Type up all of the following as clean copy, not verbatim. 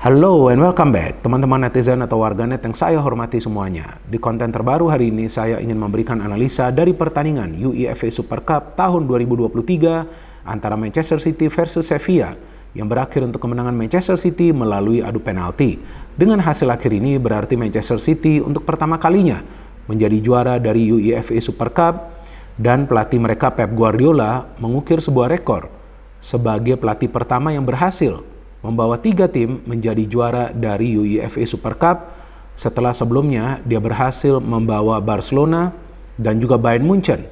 Halo and welcome back, teman-teman netizen atau warganet yang saya hormati semuanya. Di konten terbaru hari ini, saya ingin memberikan analisa dari pertandingan UEFA Super Cup tahun 2023 antara Manchester City versus Sevilla yang berakhir untuk kemenangan Manchester City melalui adu penalti. Dengan hasil akhir ini berarti Manchester City untuk pertama kalinya menjadi juara dari UEFA Super Cup dan pelatih mereka Pep Guardiola mengukir sebuah rekor sebagai pelatih pertama yang berhasil membawa 3 tim menjadi juara dari UEFA Super Cup setelah sebelumnya dia berhasil membawa Barcelona dan juga Bayern Munchen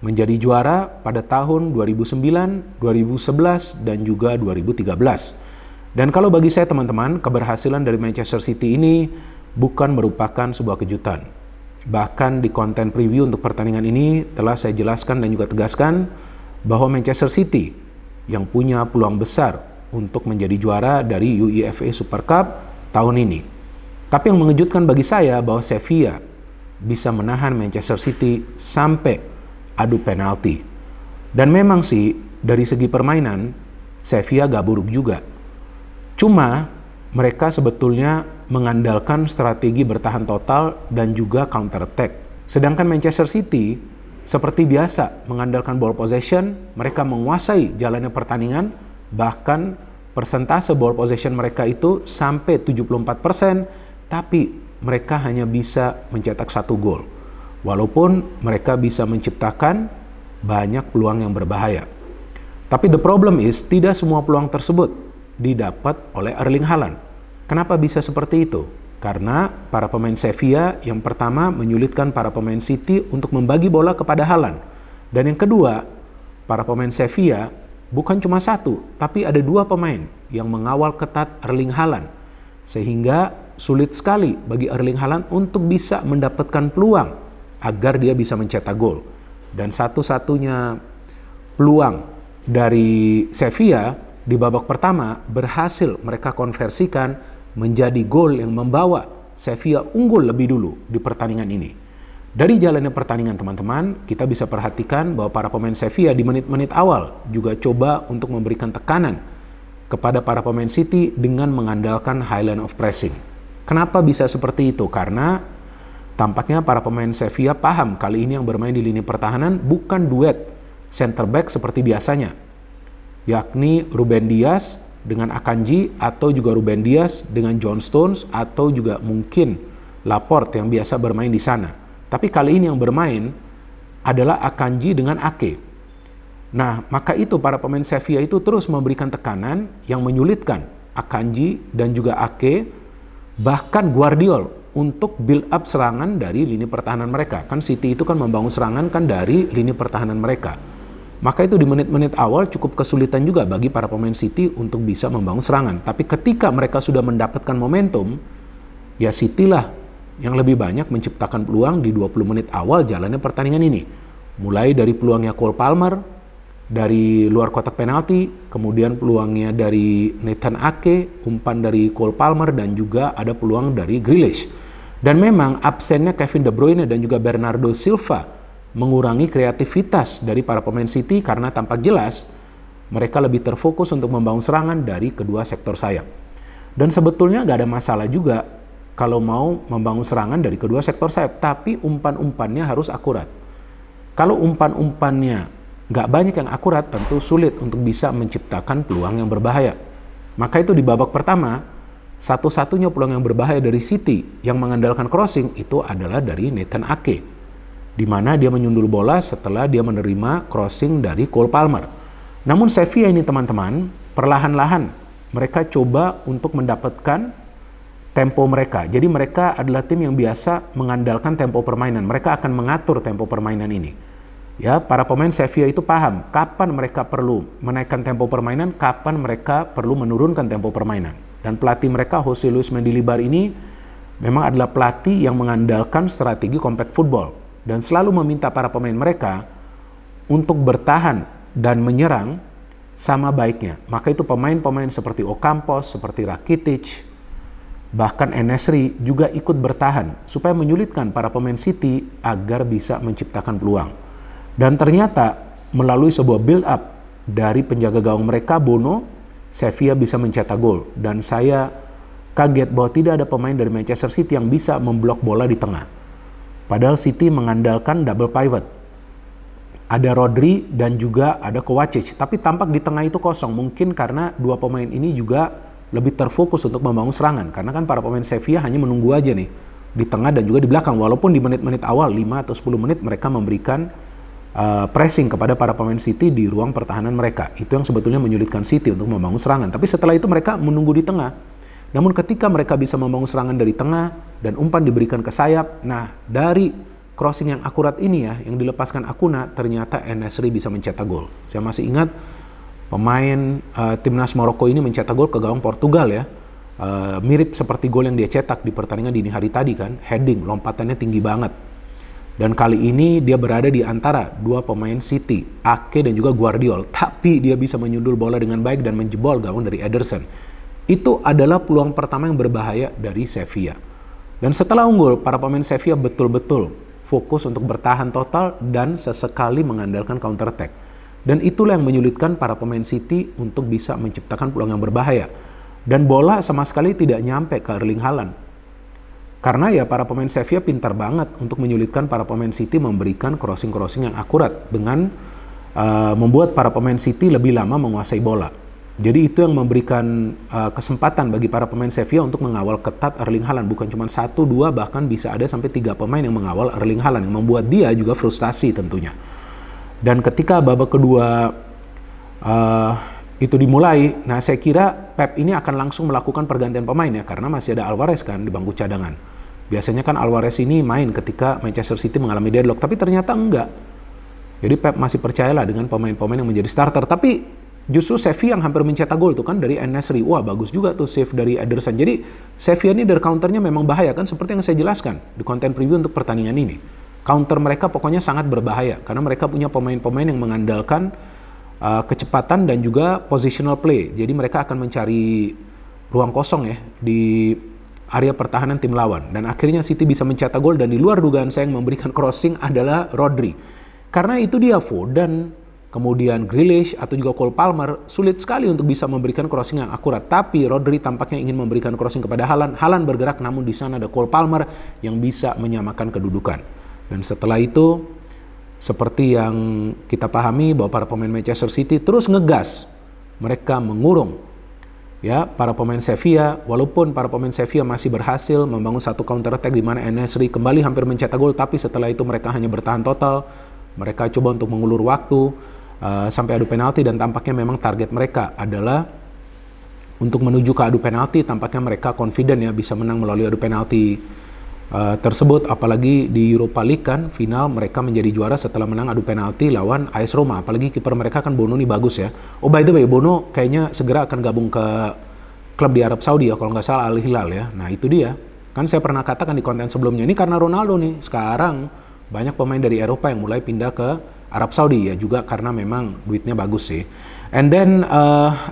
menjadi juara pada tahun 2009, 2011, dan juga 2013. Dan kalau bagi saya teman-teman, keberhasilan dari Manchester City ini bukan merupakan sebuah kejutan. Bahkan di konten preview untuk pertandingan ini telah saya jelaskan dan juga tegaskan bahwa Manchester City yang punya peluang besar untuk menjadi juara dari UEFA Super Cup tahun ini. Tapi yang mengejutkan bagi saya bahwa Sevilla bisa menahan Manchester City sampai adu penalti. Dan memang sih dari segi permainan Sevilla gak buruk juga. Cuma mereka sebetulnya mengandalkan strategi bertahan total dan juga counter attack. Sedangkan Manchester City seperti biasa mengandalkan ball possession, mereka menguasai jalannya pertandingan. Bahkan persentase ball possession mereka itu sampai 74%, tapi mereka hanya bisa mencetak 1 gol. Walaupun mereka bisa menciptakan banyak peluang yang berbahaya. Tapi the problem is, tidak semua peluang tersebut didapat oleh Erling Haaland. Kenapa bisa seperti itu? Karena para pemain Sevilla yang pertama menyulitkan para pemain City untuk membagi bola kepada Haaland. Dan yang kedua, para pemain Sevilla bukan cuma 1, tapi ada 2 pemain yang mengawal ketat Erling Haaland. Sehingga sulit sekali bagi Erling Haaland untuk bisa mendapatkan peluang agar dia bisa mencetak gol. Dan satu-satunya peluang dari Sevilla di babak pertama berhasil mereka konversikan menjadi gol yang membawa Sevilla unggul lebih dulu di pertandingan ini. Dari jalannya pertandingan teman-teman, kita bisa perhatikan bahwa para pemain Sevilla di menit-menit awal juga coba untuk memberikan tekanan kepada para pemain City dengan mengandalkan high line of pressing. Kenapa bisa seperti itu? Karena tampaknya para pemain Sevilla paham kali ini yang bermain di lini pertahanan bukan duet center back seperti biasanya, yakni Ruben Dias dengan Akanji atau juga Ruben Dias dengan John Stones atau juga mungkin Laporte yang biasa bermain di sana. Tapi kali ini yang bermain adalah Akanji dengan Ake. Nah, maka itu para pemain Sevilla itu terus memberikan tekanan yang menyulitkan Akanji dan juga Ake, bahkan Guardiola untuk build up serangan dari lini pertahanan mereka. Kan City itu kan membangun serangan kan dari lini pertahanan mereka. Maka itu di menit-menit awal cukup kesulitan juga bagi para pemain City untuk bisa membangun serangan. Tapi ketika mereka sudah mendapatkan momentum, ya City lah yang lebih banyak menciptakan peluang di 20 menit awal jalannya pertandingan ini. Mulai dari peluangnya Cole Palmer dari luar kotak penalti, kemudian peluangnya dari Nathan Ake, umpan dari Cole Palmer, dan juga ada peluang dari Grealish. Dan memang absennya Kevin De Bruyne dan juga Bernardo Silva mengurangi kreativitas dari para pemain City karena tampak jelas mereka lebih terfokus untuk membangun serangan dari kedua sektor sayap. Dan sebetulnya gak ada masalah juga kalau mau membangun serangan dari kedua sektor sayap, tapi umpan-umpannya harus akurat. Kalau umpan-umpannya nggak banyak yang akurat, tentu sulit untuk bisa menciptakan peluang yang berbahaya. Maka itu di babak pertama, satu-satunya peluang yang berbahaya dari City yang mengandalkan crossing itu adalah dari Nathan Ake, di mana dia menyundul bola setelah dia menerima crossing dari Cole Palmer. Namun Sevilla ini teman-teman, perlahan-lahan mereka coba untuk mendapatkan tempo mereka. Jadi mereka adalah tim yang biasa mengandalkan tempo permainan. Mereka akan mengatur tempo permainan ini. Ya, para pemain Sevilla itu paham kapan mereka perlu menaikkan tempo permainan, kapan mereka perlu menurunkan tempo permainan. Dan pelatih mereka, Jose Luis Mendilibar ini memang adalah pelatih yang mengandalkan strategi compact football dan selalu meminta para pemain mereka untuk bertahan dan menyerang sama baiknya. Maka itu pemain-pemain seperti Ocampos, seperti Rakitic, bahkan En-Nesyri juga ikut bertahan supaya menyulitkan para pemain City agar bisa menciptakan peluang. Dan ternyata melalui sebuah build up dari penjaga gawang mereka, Bono, Sevilla bisa mencetak gol. Dan saya kaget bahwa tidak ada pemain dari Manchester City yang bisa memblok bola di tengah. Padahal City mengandalkan double pivot. Ada Rodri dan juga ada Kovacic, tapi tampak di tengah itu kosong. Mungkin karena dua pemain ini juga lebih terfokus untuk membangun serangan. Karena kan para pemain Sevilla hanya menunggu aja nih di tengah dan juga di belakang. Walaupun di menit-menit awal 5 atau 10 menit mereka memberikan pressing kepada para pemain City di ruang pertahanan mereka. Itu yang sebetulnya menyulitkan City untuk membangun serangan. Tapi setelah itu mereka menunggu di tengah. Namun ketika mereka bisa membangun serangan dari tengah dan umpan diberikan ke sayap, nah dari crossing yang akurat ini ya, yang dilepaskan Acuna, ternyata En-Nesyri bisa mencetak gol. Saya masih ingat pemain timnas Maroko ini mencetak gol ke gawang Portugal ya. Mirip seperti gol yang dia cetak di pertandingan dini hari tadi kan, heading, lompatannya tinggi banget. Dan kali ini dia berada di antara dua pemain City, Ake dan juga Guardiol, tapi dia bisa menyundul bola dengan baik dan menjebol gawang dari Ederson. Itu adalah peluang pertama yang berbahaya dari Sevilla. Dan setelah unggul, para pemain Sevilla betul-betul fokus untuk bertahan total dan sesekali mengandalkan counter attack. Dan itulah yang menyulitkan para pemain City untuk bisa menciptakan peluang yang berbahaya. Dan bola sama sekali tidak nyampe ke Erling Haaland. Karena ya para pemain Sevilla pintar banget untuk menyulitkan para pemain City memberikan crossing-crossing yang akurat dengan membuat para pemain City lebih lama menguasai bola. Jadi itu yang memberikan kesempatan bagi para pemain Sevilla untuk mengawal ketat Erling Haaland. Bukan cuma 1, 2, bahkan bisa ada sampai 3 pemain yang mengawal Erling Haaland, yang membuat dia juga frustasi tentunya. Dan ketika babak kedua itu dimulai, nah saya kira Pep ini akan langsung melakukan pergantian pemain ya, karena masih ada Alvarez kan di bangku cadangan. Biasanya kan Alvarez ini main ketika Manchester City mengalami deadlock, tapi ternyata enggak. Jadi Pep masih percayalah dengan pemain-pemain yang menjadi starter. Tapi justru Sevilla yang hampir mencetak gol tuh kan dari En-Nesyri. Wah bagus juga tuh save dari Ederson. Jadi Sevilla ini dari counternya memang bahaya kan, seperti yang saya jelaskan di konten preview untuk pertandingan ini. Counter mereka pokoknya sangat berbahaya karena mereka punya pemain-pemain yang mengandalkan kecepatan dan juga positional play. Jadi mereka akan mencari ruang kosong ya di area pertahanan tim lawan. Dan akhirnya City bisa mencetak gol, dan di luar dugaan saya yang memberikan crossing adalah Rodri. Karena itu dia Foden, kemudian Grealish atau juga Cole Palmer sulit sekali untuk bisa memberikan crossing yang akurat. Tapi Rodri tampaknya ingin memberikan crossing kepada Haaland. Haaland bergerak, namun di sana ada Cole Palmer yang bisa menyamakan kedudukan. Dan setelah itu, seperti yang kita pahami bahwa para pemain Manchester City terus ngegas. Mereka mengurung ya para pemain Sevilla, walaupun para pemain Sevilla masih berhasil membangun satu counter attack di mana En-Nesyri kembali hampir mencetak gol, tapi setelah itu mereka hanya bertahan total. Mereka coba untuk mengulur waktu sampai adu penalti, dan tampaknya memang target mereka adalah untuk menuju ke adu penalti. Tampaknya mereka confident ya bisa menang melalui adu penalti tersebut, apalagi di Europa League kan final mereka menjadi juara setelah menang adu penalti lawan AS Roma. Apalagi kiper mereka kan Bono nih bagus ya. Oh by the way, Bono kayaknya segera akan gabung ke klub di Arab Saudi ya, kalau nggak salah Al Hilal ya. Nah itu dia, kan saya pernah katakan di konten sebelumnya, ini karena Ronaldo nih sekarang banyak pemain dari Eropa yang mulai pindah ke Arab Saudi ya, juga karena memang duitnya bagus sih. And then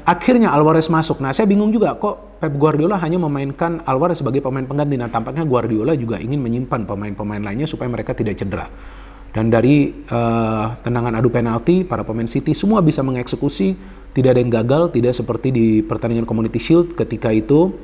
akhirnya Alvarez masuk. Nah saya bingung juga kok Pep Guardiola hanya memainkan Alvarez sebagai pemain pengganti. Nah tampaknya Guardiola juga ingin menyimpan pemain-pemain lainnya supaya mereka tidak cedera. Dan dari tendangan adu penalti, para pemain City semua bisa mengeksekusi, tidak ada yang gagal, tidak seperti di pertandingan Community Shield ketika itu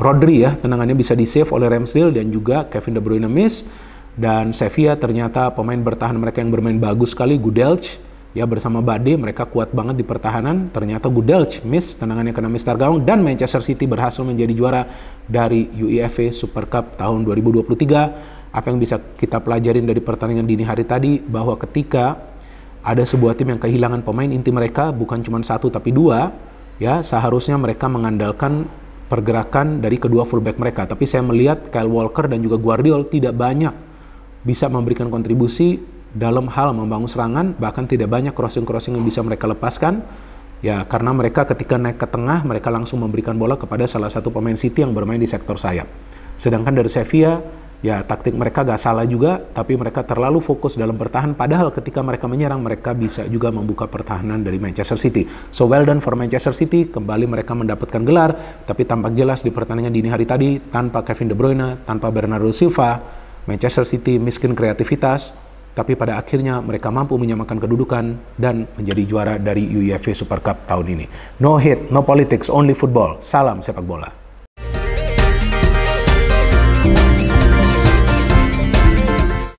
Rodri ya, tendangannya bisa di-save oleh Ramsdale dan juga Kevin De Bruyne miss. Dan Sevilla ternyata pemain bertahan mereka yang bermain bagus sekali, Gudelj ya bersama Bade, mereka kuat banget di pertahanan. Ternyata Gudelj miss, tendangannya kena mistar gawang, dan Manchester City berhasil menjadi juara dari UEFA Super Cup tahun 2023. Apa yang bisa kita pelajarin dari pertandingan dini hari tadi, bahwa ketika ada sebuah tim yang kehilangan pemain inti mereka, bukan cuma satu tapi dua, ya seharusnya mereka mengandalkan pergerakan dari kedua fullback mereka. Tapi saya melihat Kyle Walker dan juga Guardiol tidak banyak bisa memberikan kontribusi dalam hal membangun serangan, bahkan tidak banyak crossing-crossing yang bisa mereka lepaskan. Ya, karena mereka ketika naik ke tengah, mereka langsung memberikan bola kepada salah satu pemain City yang bermain di sektor sayap. Sedangkan dari Sevilla, ya taktik mereka gak salah juga, tapi mereka terlalu fokus dalam bertahan, padahal ketika mereka menyerang, mereka bisa juga membuka pertahanan dari Manchester City. So well done for Manchester City, kembali mereka mendapatkan gelar, tapi tampak jelas di pertandingan dini hari tadi, tanpa Kevin De Bruyne, tanpa Bernardo Silva, Manchester City miskin kreativitas, tapi pada akhirnya mereka mampu menyamakan kedudukan dan menjadi juara dari UEFA Super Cup tahun ini. No hate, no politics, only football. Salam sepak bola.